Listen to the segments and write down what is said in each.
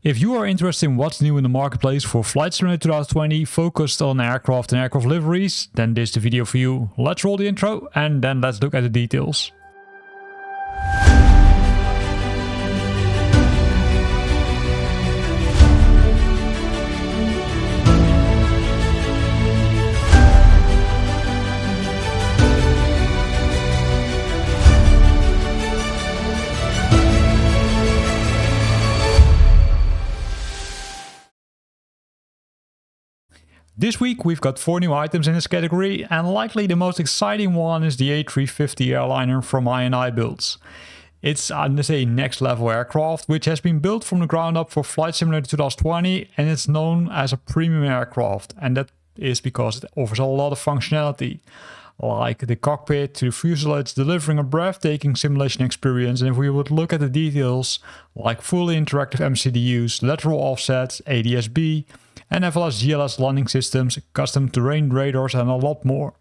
If you are interested in what's new in the marketplace for Flight Simulator 2020 focused on aircraft and aircraft liveries, then this is the video for you. Let's roll the intro and then let's look at the details. This week we've got 4 new items in this category, and likely the most exciting one is the A350 airliner from Inibuilds. It's a next level aircraft which has been built from the ground up for Flight Simulator 2020, and it's known as a premium aircraft, and that is because it offers a lot of functionality, like the cockpit to the fuselage, delivering a breathtaking simulation experience. And if we would look at the details, like fully interactive MCDUs, lateral offsets, ADS-B, and FLS GLS landing systems, custom terrain radars, and a lot more.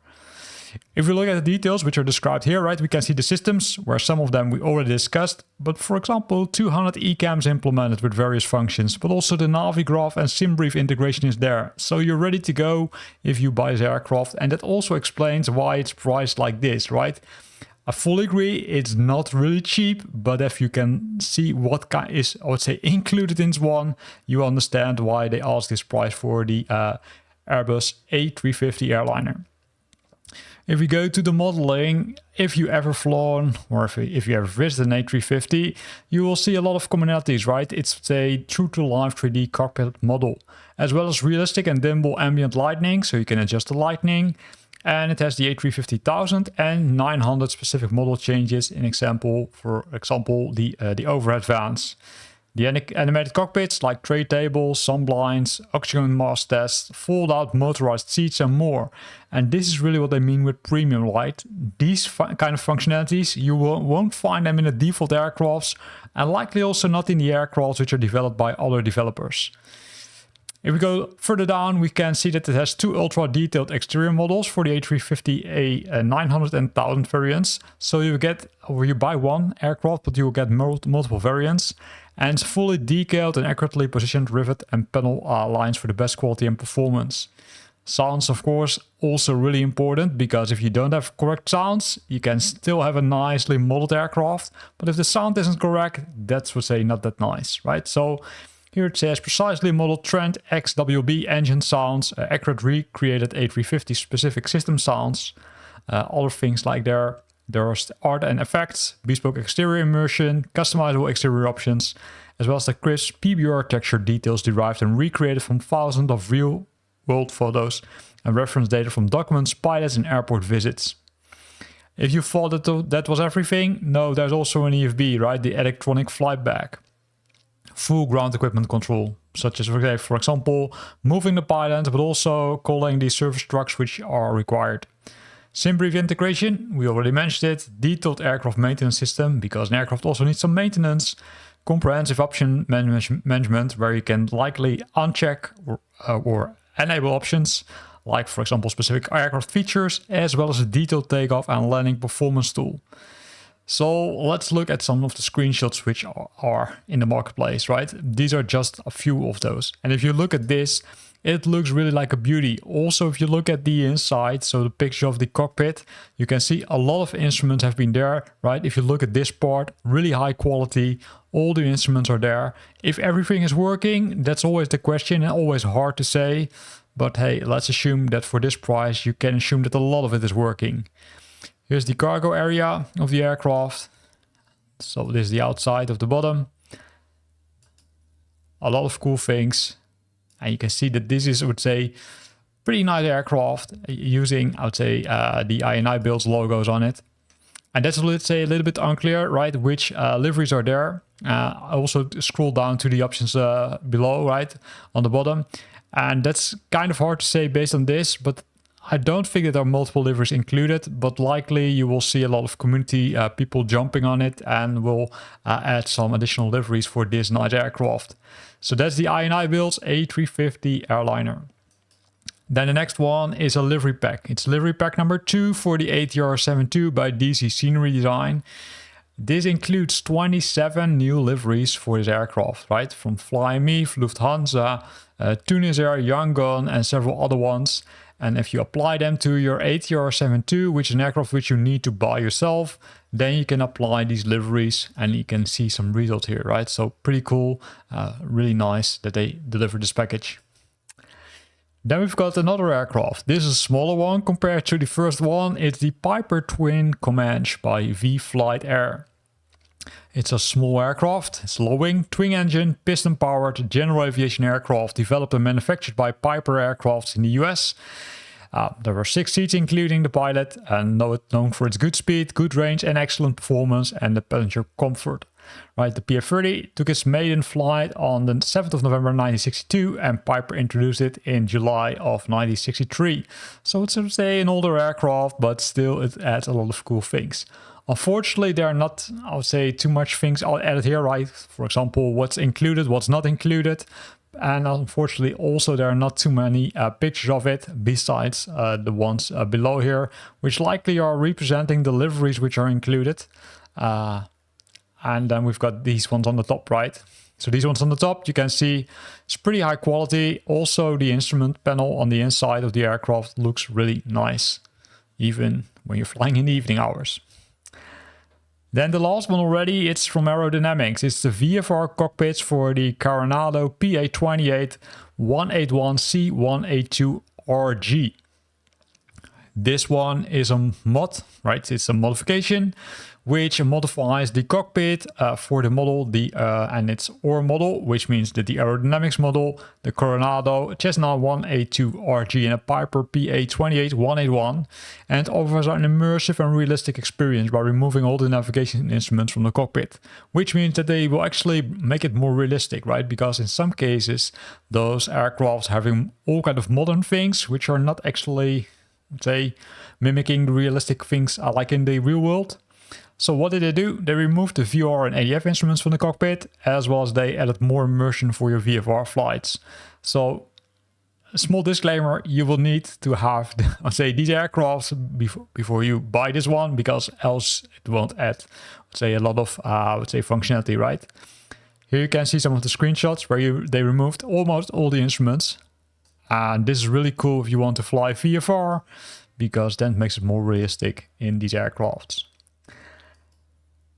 If we look at the details which are described here, right, we can see the systems, where some of them we already discussed, but for example 200 eCams implemented with various functions, but also the Navigraph and SimBrief integration is there, so you're ready to go if you buy this aircraft, and that also explains why it's priced like this, right? I fully agree, it's not really cheap, but if you can see what is, I would say, included in this one, you understand why they ask this price for the Airbus A350 airliner. If we go to the modeling, if you ever flown or if you ever visited an A350, you will see a lot of commonalities, right? It's a true-to-life 3D cockpit model, as well as realistic and dimmable ambient lighting, so you can adjust the lighting. And it has the A350,000 and 900 specific model changes, for example, the overhead vans. The animated cockpits like tray tables, sun blinds, oxygen mask tests, fold-out motorized seats and more. And this is really what they mean with premium, right? These kind of functionalities, you won't find them in the default aircrafts, and likely also not in the aircrafts which are developed by other developers. If we go further down, we can see that it has 2 ultra-detailed exterior models for the A350 A900 and 1000 variants. So you buy one aircraft, but you will get multiple variants. And it's fully decaled and accurately positioned rivet and panel lines for the best quality and performance. Sounds, of course, also really important, because if you don't have correct sounds, you can still have a nicely modeled aircraft. But if the sound isn't correct, that's, not that nice, right? So here it says precisely modeled Trent XWB engine sounds, accurate recreated A350 specific system sounds, other things like there's art and effects, bespoke exterior immersion, customizable exterior options, as well as the crisp PBR texture details derived and recreated from thousands of real-world photos and reference data from documents, pilots, and airport visits. If you thought that was everything, no, there's also an EFB, right? The electronic flight bag. Full ground equipment control, such as, for example, moving the pylons, but also calling the service trucks which are required. SimBrief integration, we already mentioned it. Detailed aircraft maintenance system, because an aircraft also needs some maintenance. Comprehensive option management, where you can likely uncheck or enable options, like for example specific aircraft features, as well as a detailed takeoff and landing performance tool. So let's look at some of the screenshots which are in the marketplace, right? These are just a few of those. And if you look at this, it looks really like a beauty. Also, if you look at the inside, so the picture of the cockpit, you can see a lot of instruments have been there, right? If you look at this part, really high quality, all the instruments are there. If everything is working, that's always the question and always hard to say. But hey, let's assume that for this price, you can assume that a lot of it is working. Here's the cargo area of the aircraft. So this is the outside of the bottom. A lot of cool things. And you can see that this is, I would say, pretty nice aircraft using, I would say, the Inibuilds logos on it. And that's, let's say, a little bit unclear, right, which liveries are there. I also scroll down to the options below, right, on the bottom. And that's kind of hard to say based on this, but I don't think that there are multiple liveries included, but likely you will see a lot of community people jumping on it, and will add some additional liveries for this nice aircraft. So that's the Inibuilds A350 airliner. Then the next one is a livery pack. It's livery pack number 2 for the ATR 72 by DC Scenery Design. This includes 27 new liveries for this aircraft, right? From Flyme, Lufthansa, Tunisair, Yangon, and several other ones. And if you apply them to your ATR 72, which is an aircraft which you need to buy yourself, then you can apply these liveries and you can see some results here, right? So pretty cool, really nice that they deliver this package. Then we've got another aircraft. This is a smaller one compared to the first one. It's the Piper Twin Comanche by Vflyteair. It's a small aircraft. It's low wing, twin engine, piston powered general aviation aircraft developed and manufactured by Piper Aircraft in the US. There were 6 seats including the pilot, and known for its good speed, good range and excellent performance and the passenger comfort. Right, the PF30 took its maiden flight on the 7th of November 1962 and Piper introduced it in July of 1963. So it's, say, an older aircraft, but still it adds a lot of cool things. Unfortunately, there are not, I would say, too much things added here, right? For example, what's included, what's not included. And unfortunately, also there are not too many pictures of it besides the ones below here, which likely are representing the liveries which are included. And then we've got these ones on the top, right? So these ones on the top, you can see it's pretty high quality. Also, the instrument panel on the inside of the aircraft looks really nice, even when you're flying in the evening hours. Then the last one already, it's from Aerodynamics. It's the VFR cockpits for the Coronado PA28 181C182RG. This one is a mod, right? It's a modification which modifies the cockpit for the model, and its OR model, which means that the Aerodynamics model, the Coronado Cessna 182RG and a Piper PA28 181, and offers an immersive and realistic experience by removing all the navigation instruments from the cockpit, which means that they will actually make it more realistic, right? Because in some cases, those aircrafts having all kind of modern things, which are not actually, say, mimicking the realistic things like in the real world. So what did they do? They removed the VR and ADF instruments from the cockpit, as well as they added more immersion for your VFR flights. So a small disclaimer, you will need to have, let's say, these aircrafts before you buy this one, because else it won't add, let's say, a lot of, functionality, right? Here you can see some of the screenshots where they removed almost all the instruments. And this is really cool if you want to fly VFR, because then it makes it more realistic in these aircrafts.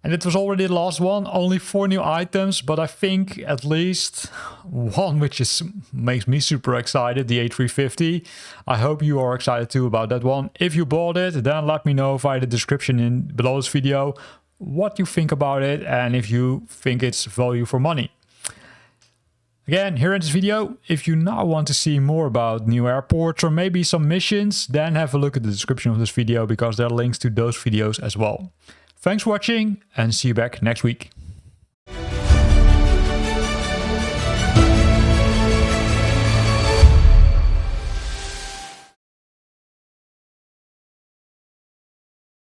And it was already the last one, only 4 new items, but I think at least one which makes me super excited, the A350. I hope you are excited too about that one. If you bought it, then let me know via the description below this video what you think about it and if you think it's value for money. Again, here in this video, if you now want to see more about new airports or maybe some missions, then have a look at the description of this video because there are links to those videos as well. Thanks for watching and see you back next week.